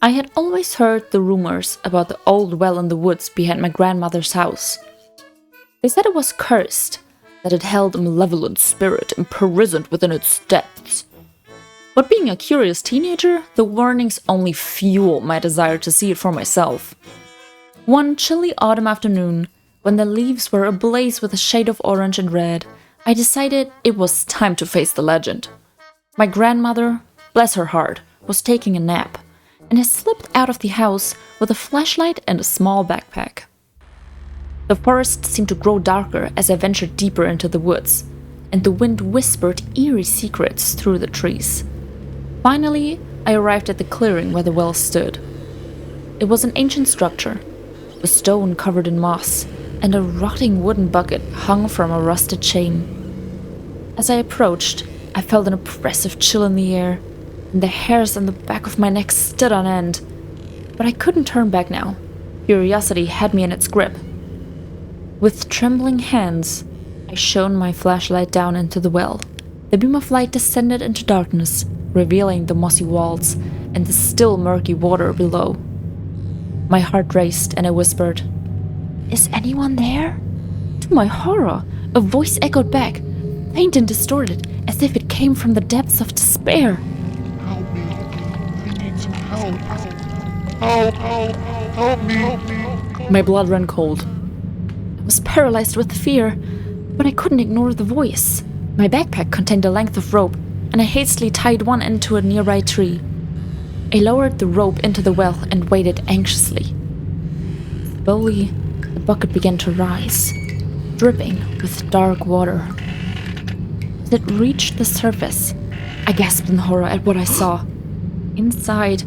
I had always heard the rumors about the old well in the woods behind my grandmother's house. They said it was cursed, that it held a malevolent spirit imprisoned within its depths. But being a curious teenager, the warnings only fueled my desire to see it for myself. One chilly autumn afternoon, when the leaves were ablaze with a shade of orange and red, I decided it was time to face the legend. My grandmother, bless her heart, was taking a nap, and I slipped out of the house with a flashlight and a small backpack. The forest seemed to grow darker as I ventured deeper into the woods, and the wind whispered eerie secrets through the trees. Finally, I arrived at the clearing where the well stood. It was an ancient structure, the stone covered in moss, and a rotting wooden bucket hung from a rusted chain. As I approached, I felt an oppressive chill in the air, and the hairs on the back of my neck stood on end. But I couldn't turn back now. Curiosity had me in its grip. With trembling hands, I shone my flashlight down into the well. The beam of light descended into darkness, revealing the mossy walls and the still murky water below. My heart raced and I whispered, "Is anyone there?" To my horror, a voice echoed back, faint and distorted, as if it came from the depths of despair. Help me. I need some help. Help me. My blood ran cold. I was paralyzed with fear, but I couldn't ignore the voice. My backpack contained a length of rope, and I hastily tied one end to a nearby tree. I lowered the rope into the well and waited anxiously. Slowly, the bucket began to rise, dripping with dark water. As it reached the surface, I gasped in horror at what I saw. Inside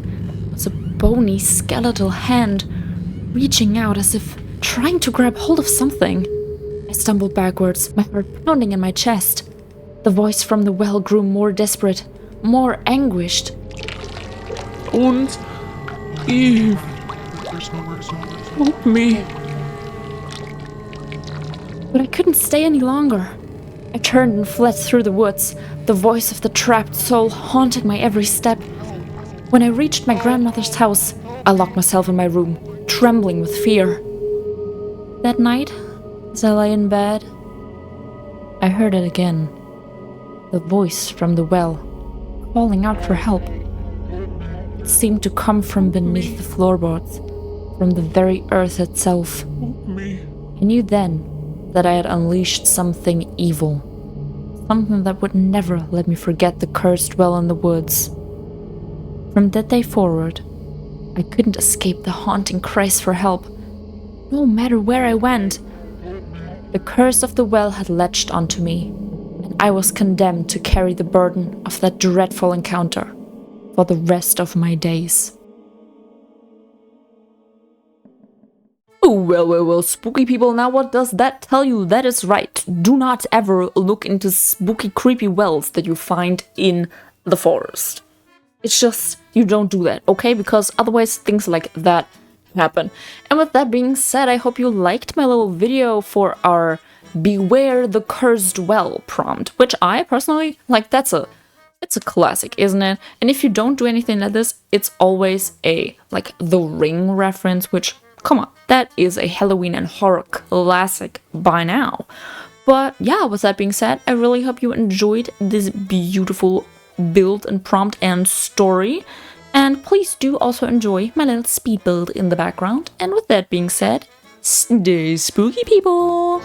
was a bony, skeletal hand, reaching out as if trying to grab hold of something. I stumbled backwards, my heart pounding in my chest. The voice from the well grew more desperate, more anguished. Und Eve, help me. But I couldn't stay any longer. I turned and fled through the woods, the voice of the trapped soul haunting my every step. When I reached my grandmother's house, I locked myself in my room, trembling with fear. That night, as I lay in bed, I heard it again. The voice from the well, calling out for help. It seemed to come from beneath the floorboards, from the very earth itself. Help me. I knew then that I had unleashed something evil, something that would never let me forget the cursed well in the woods. From that day forward, I couldn't escape the haunting cries for help. No matter where I went, the curse of the well had latched onto me, and I was condemned to carry the burden of that dreadful encounter for the rest of my days. Well, spooky people, now what does that tell you? That is right. Do not ever look into spooky, creepy wells that you find in the forest. It's just, you don't do that, okay? Because otherwise things like that happen. And with that being said, I hope you liked my little video for our Beware the Cursed Well prompt, which I personally, like, it's a classic, isn't it? And if you don't do anything like this, it's always a, like, The Ring reference, which, come on, that is a Halloween and horror classic by now. But yeah, with that being said, I really hope you enjoyed this beautiful build and prompt and story. And please do also enjoy my little speed build in the background. And with that being said, stay spooky, people!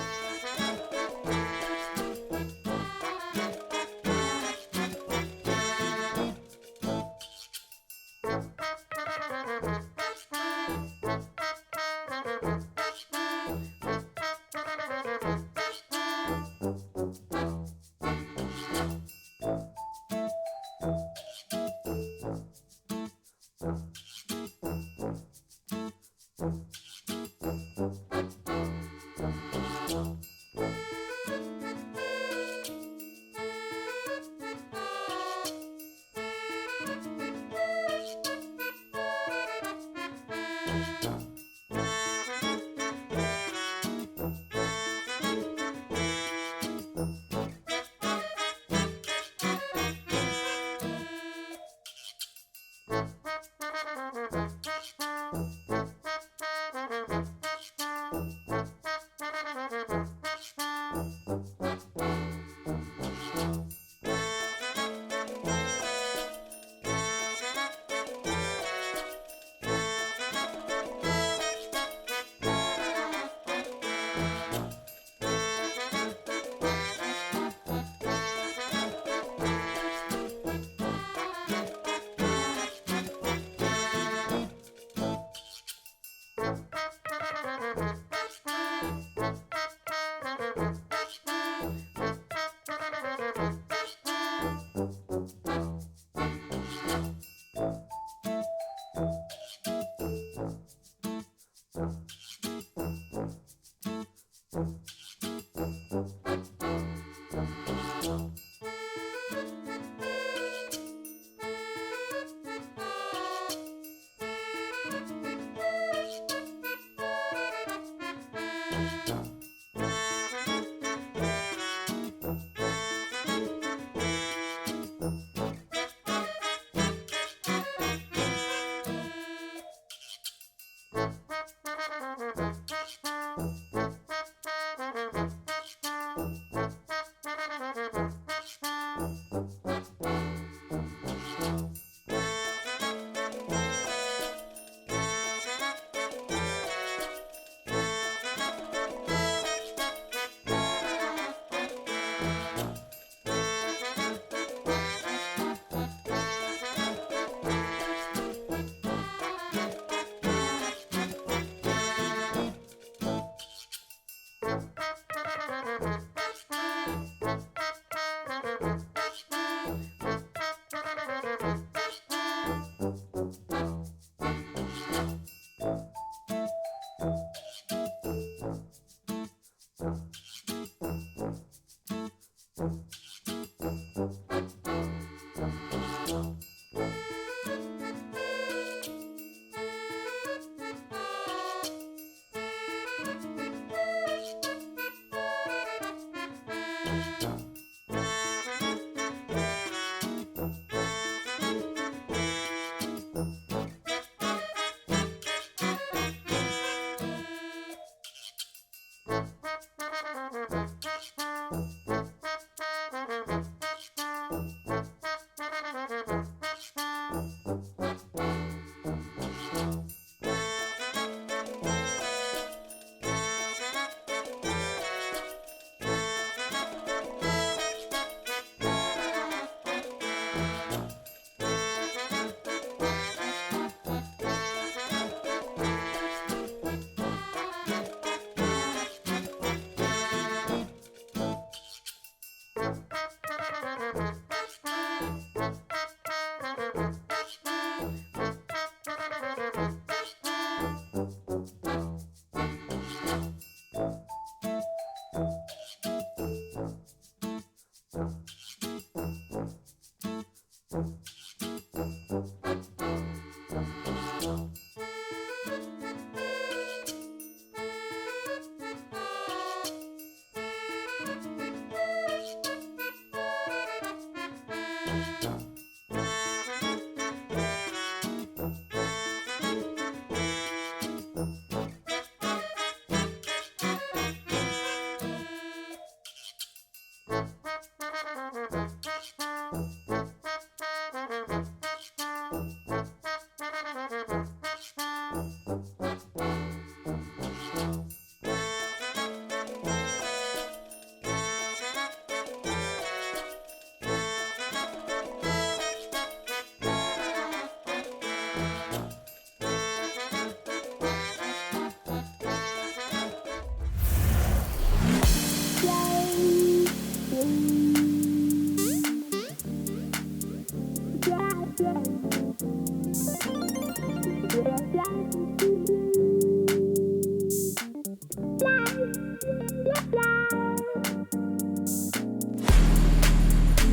Yeah.